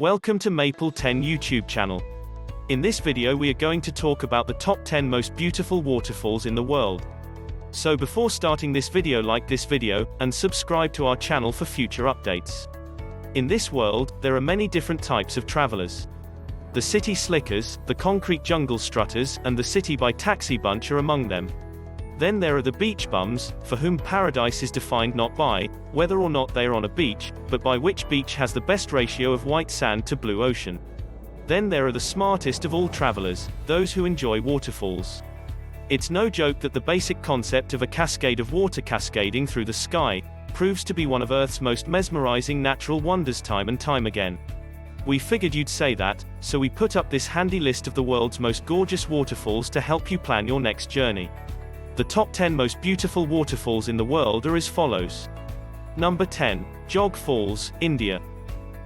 Welcome to Maple 10 YouTube channel. In this video we are going to talk about the top 10 most beautiful waterfalls in the world. So before starting this video, like this video, and subscribe to our channel for future updates. In this world, there are many different types of travelers. The city slickers, the concrete jungle strutters, and the city by taxi bunch are among them. Then there are the beach bums, for whom paradise is defined not by whether or not they are on a beach, but by which beach has the best ratio of white sand to blue ocean. Then there are the smartest of all travelers, those who enjoy waterfalls. It's no joke that the basic concept of a cascade of water cascading through the sky proves to be one of Earth's most mesmerizing natural wonders time and time again. We figured you'd say that, so we put up this handy list of the world's most gorgeous waterfalls to help you plan your next journey. The top 10 most beautiful waterfalls in the world are as follows. Number 10. Jog Falls, India.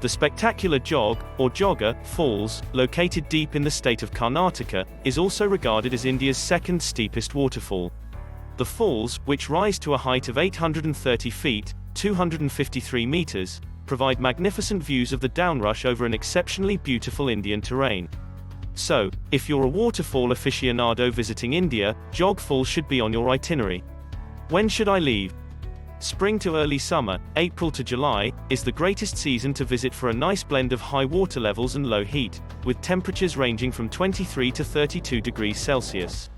The spectacular Jog, or Jogger, Falls, located deep in the state of Karnataka, is also regarded as India's second steepest waterfall. The falls, which rise to a height of 830 feet, 253 meters, provide magnificent views of the downrush over an exceptionally beautiful Indian terrain. So, if you're a waterfall aficionado visiting India, Jog Falls should be on your itinerary. When should I leave? Spring to early summer, April to July, is the greatest season to visit for a nice blend of high water levels and low heat, with temperatures ranging from 23 to 32 degrees Celsius.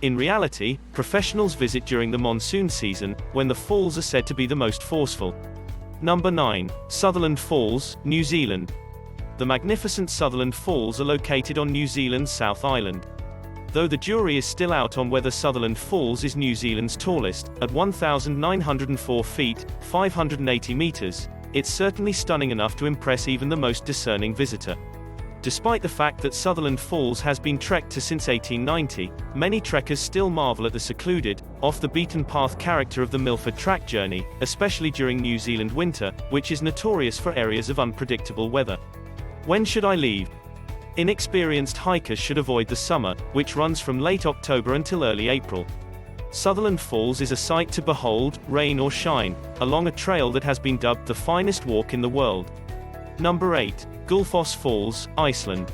In reality, professionals visit during the monsoon season, when the falls are said to be the most forceful. Number 9. Sutherland Falls, New Zealand. The magnificent Sutherland Falls are located on New Zealand's South Island. Though the jury is still out on whether Sutherland Falls is New Zealand's tallest, at 1,904 feet, 580 meters, it's certainly stunning enough to impress even the most discerning visitor. Despite the fact that Sutherland Falls has been trekked to since 1890, many trekkers still marvel at the secluded, off-the-beaten-path character of the Milford Track journey, especially during New Zealand winter, which is notorious for areas of unpredictable weather. When should I leave? Inexperienced hikers should avoid the summer, which runs from late October until early April. Sutherland Falls is a sight to behold, rain or shine, along a trail that has been dubbed the finest walk in the world. Number 8. Gullfoss Falls, Iceland.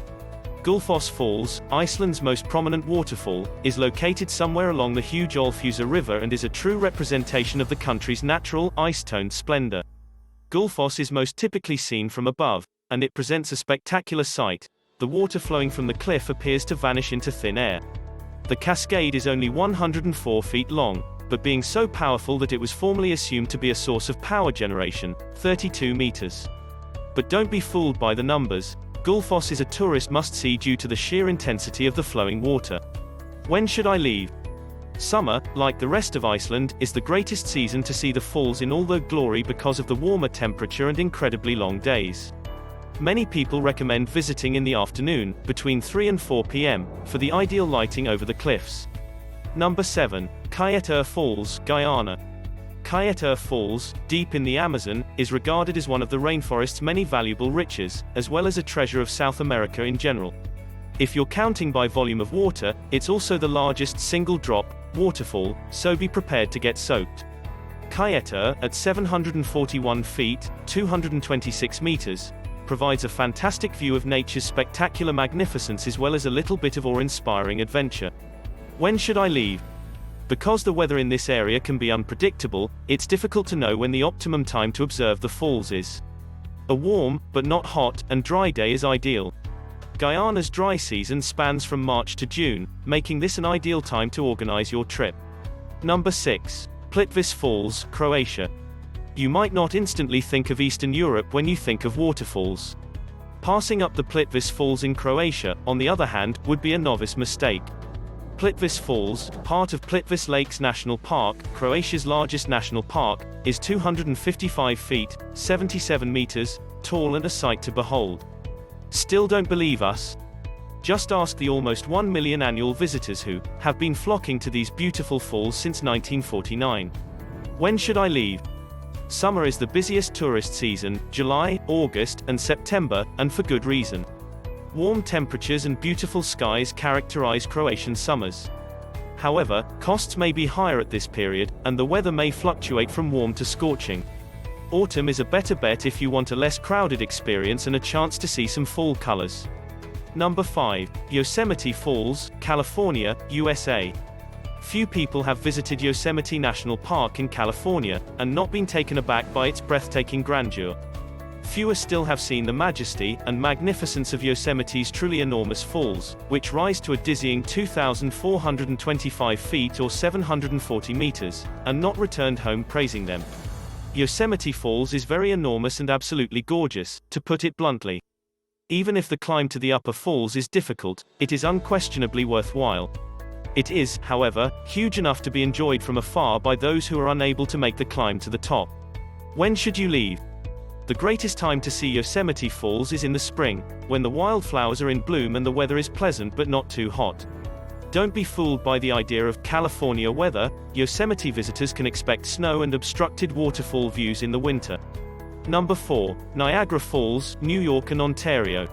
Gullfoss Falls, Iceland's most prominent waterfall, is located somewhere along the huge Ölfusá River and is a true representation of the country's natural, ice-toned splendor. Gullfoss is most typically seen from above, and it presents a spectacular sight. The water flowing from the cliff appears to vanish into thin air. The cascade is only 104 feet long, but being so powerful that it was formerly assumed to be a source of power generation, 32 meters. But don't be fooled by the numbers. Gullfoss is a tourist must-see due to the sheer intensity of the flowing water. When should I leave? Summer, like the rest of Iceland, is the greatest season to see the falls in all their glory because of the warmer temperature and incredibly long days. Many people recommend visiting in the afternoon, between 3 and 4 p.m., for the ideal lighting over the cliffs. Number 7. Cayeta Falls, Guyana. Cayeta Falls, deep in the Amazon, is regarded as one of the rainforest's many valuable riches, as well as a treasure of South America in general. If you're counting by volume of water, it's also the largest single-drop waterfall, so be prepared to get soaked. Cayeta, at 741 feet, 226 meters, provides a fantastic view of nature's spectacular magnificence as well as a little bit of awe-inspiring adventure. When should I leave? Because the weather in this area can be unpredictable, it's difficult to know when the optimum time to observe the falls is. A warm, but not hot, and dry day is ideal. Guyana's dry season spans from March to June, making this an ideal time to organize your trip. Number 6. Plitvice Falls, Croatia. You might not instantly think of Eastern Europe when you think of waterfalls. Passing up the Plitvice Falls in Croatia, on the other hand, would be a novice mistake. Plitvice Falls, part of Plitvice Lakes National Park, Croatia's largest national park, is 255 feet, 77 meters, tall and a sight to behold. Still don't believe us? Just ask the almost 1 million annual visitors who have been flocking to these beautiful falls since 1949. When should I leave? Summer is the busiest tourist season, July, August, and September, and for good reason. Warm temperatures and beautiful skies characterize Croatian summers. However, costs may be higher at this period, and the weather may fluctuate from warm to scorching. Autumn is a better bet if you want a less crowded experience and a chance to see some fall colors. Number 5. Yosemite Falls, California, USA. Few people have visited Yosemite National Park in California, and not been taken aback by its breathtaking grandeur. Fewer still have seen the majesty and magnificence of Yosemite's truly enormous falls, which rise to a dizzying 2,425 feet or 740 meters, and not returned home praising them. Yosemite Falls is very enormous and absolutely gorgeous, to put it bluntly. Even if the climb to the upper falls is difficult, it is unquestionably worthwhile. It is, however, huge enough to be enjoyed from afar by those who are unable to make the climb to the top. When should you leave? The greatest time to see Yosemite Falls is in the spring, when the wildflowers are in bloom and the weather is pleasant but not too hot. Don't be fooled by the idea of California weather. Yosemite visitors can expect snow and obstructed waterfall views in the winter. Number 4. Niagara Falls, New York and Ontario.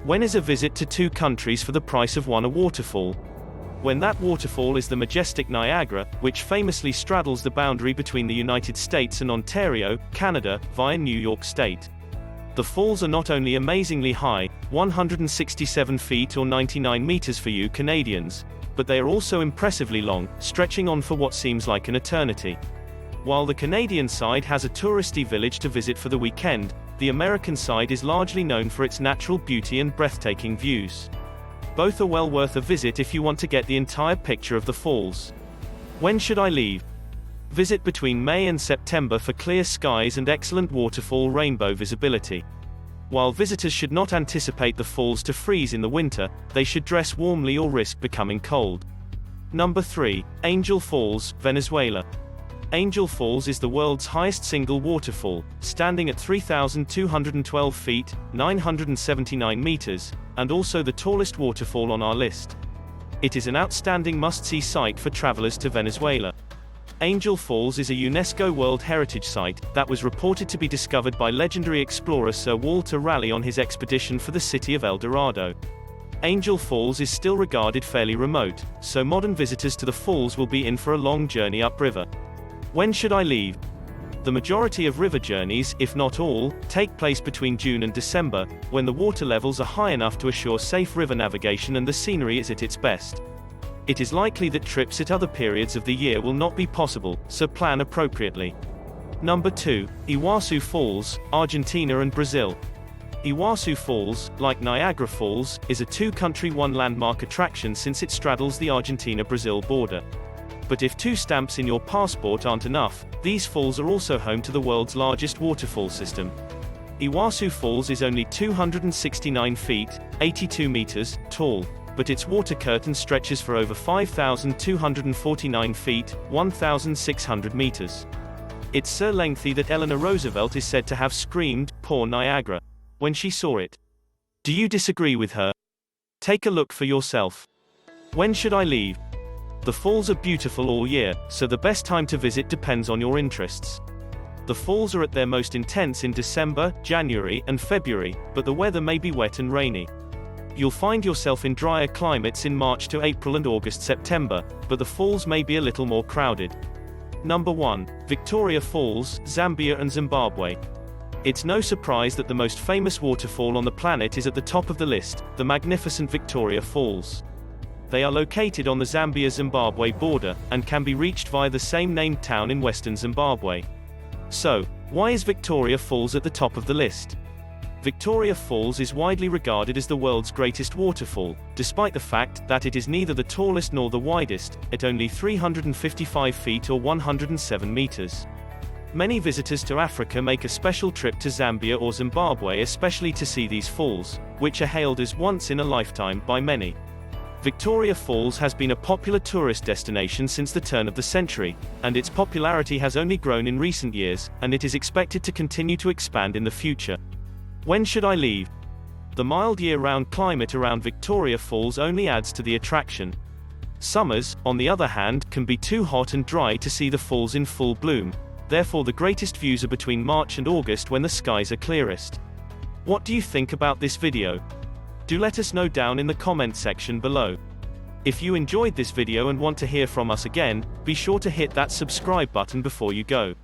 When is a visit to two countries for the price of one a waterfall? When that waterfall is the majestic Niagara, which famously straddles the boundary between the United States and Ontario, Canada, via New York State. The falls are not only amazingly high, 167 feet or 99 meters for you Canadians, but they are also impressively long, stretching on for what seems like an eternity. While the Canadian side has a touristy village to visit for the weekend, the American side is largely known for its natural beauty and breathtaking views. Both are well worth a visit if you want to get the entire picture of the falls. When should I leave? Visit between May and September for clear skies and excellent waterfall rainbow visibility. While visitors should not anticipate the falls to freeze in the winter, they should dress warmly or risk becoming cold. Number 3. Angel Falls, Venezuela. Angel Falls is the world's highest single waterfall, standing at 3,212 feet, 979 meters, and also the tallest waterfall on our list. It is an outstanding must-see site for travelers to Venezuela. Angel Falls is a UNESCO World Heritage Site that was reported to be discovered by legendary explorer Sir Walter Raleigh on his expedition for the city of El Dorado. Angel Falls is still regarded fairly remote, so modern visitors to the falls will be in for a long journey upriver. When should I leave? The majority of river journeys, if not all, take place between June and December, when the water levels are high enough to assure safe river navigation and the scenery is at its best. It is likely that trips at other periods of the year will not be possible, so plan appropriately. Number 2. Iwosu Falls, Argentina and Brazil. Iwosu Falls, like Niagara Falls, is a two-country one-landmark attraction since it straddles the Argentina-Brazil border. But if 2 stamps in your passport aren't enough, these falls are also home to the world's largest waterfall system. Iwosu Falls is only 269 feet, 82 meters, tall, but its water curtain stretches for over 5,249 feet, 1,600 meters. It's so lengthy that Eleanor Roosevelt is said to have screamed, "Poor Niagara," when she saw it. Do you disagree with her? Take a look for yourself. When should I leave? The falls are beautiful all year, so the best time to visit depends on your interests. The falls are at their most intense in December, January, and February, but the weather may be wet and rainy. You'll find yourself in drier climates in March to April and August-September, but the falls may be a little more crowded. Number 1. Victoria Falls, Zambia and Zimbabwe. It's no surprise that the most famous waterfall on the planet is at the top of the list, the magnificent Victoria Falls. They are located on the Zambia-Zimbabwe border, and can be reached via the same named town in western Zimbabwe. So, why is Victoria Falls at the top of the list? Victoria Falls is widely regarded as the world's greatest waterfall, despite the fact that it is neither the tallest nor the widest, at only 355 feet or 107 meters. Many visitors to Africa make a special trip to Zambia or Zimbabwe especially to see these falls, which are hailed as once in a lifetime by many. Victoria Falls has been a popular tourist destination since the turn of the century, and its popularity has only grown in recent years, and it is expected to continue to expand in the future. When should I leave? The mild year-round climate around Victoria Falls only adds to the attraction. Summers, on the other hand, can be too hot and dry to see the falls in full bloom, therefore the greatest views are between March and August when the skies are clearest. What do you think about this video? Do let us know down in the comment section below. If you enjoyed this video and want to hear from us again, be sure to hit that subscribe button before you go.